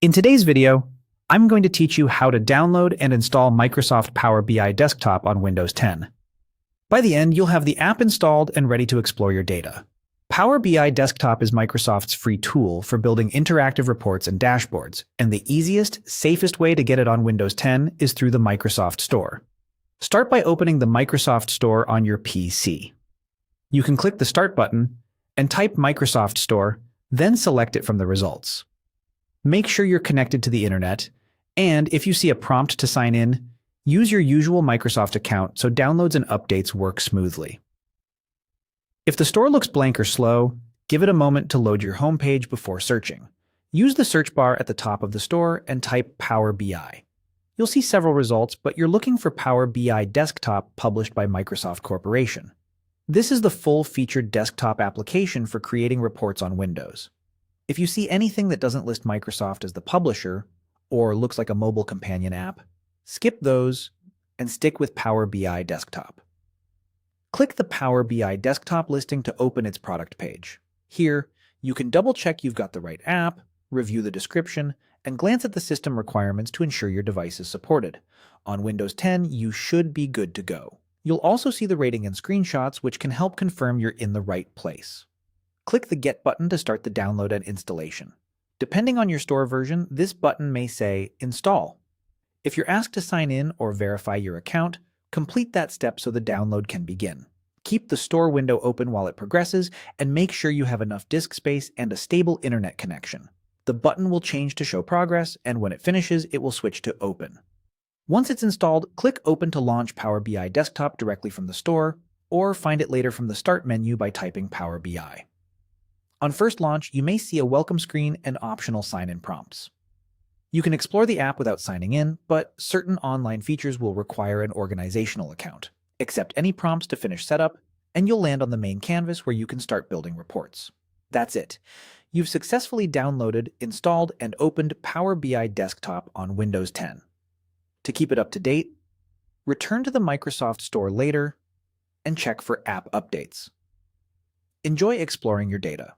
In today's video, I'm going to teach you how to download and install Microsoft Power BI Desktop on Windows 10. By the end, you'll have the app installed and ready to explore your data. Power BI Desktop is Microsoft's free tool for building interactive reports and dashboards, and the easiest, safest way to get it on Windows 10 is through the Microsoft Store. Start by opening the Microsoft Store on your PC. You can click the Start button and type Microsoft Store, then select it from the results. Make sure you're connected to the internet, and if you see a prompt to sign in, use your usual Microsoft account so downloads and updates work smoothly. If the store looks blank or slow, give it a moment to load your homepage before searching. Use the search bar at the top of the store and type Power BI. You'll see several results, but you're looking for Power BI Desktop published by Microsoft Corporation. This is the full-featured desktop application for creating reports on Windows. If you see anything that doesn't list Microsoft as the publisher, or looks like a mobile companion app, skip those and stick with Power BI Desktop. Click the Power BI Desktop listing to open its product page. Here, you can double-check you've got the right app, review the description, and glance at the system requirements to ensure your device is supported. On Windows 10, you should be good to go. You'll also see the rating and screenshots, which can help confirm you're in the right place. Click the Get button to start the download and installation. Depending on your store version, this button may say Install. If you're asked to sign in or verify your account, complete that step so the download can begin. Keep the store window open while it progresses, and make sure you have enough disk space and a stable internet connection. The button will change to show progress, and when it finishes, it will switch to Open. Once it's installed, click Open to launch Power BI Desktop directly from the store, or find it later from the Start menu by typing Power BI. On first launch, you may see a welcome screen and optional sign-in prompts. You can explore the app without signing in, but certain online features will require an organizational account. Accept any prompts to finish setup, and you'll land on the main canvas where you can start building reports. That's it. You've successfully downloaded, installed, and opened Power BI Desktop on Windows 10. To keep it up to date, return to the Microsoft Store later and check for app updates. Enjoy exploring your data.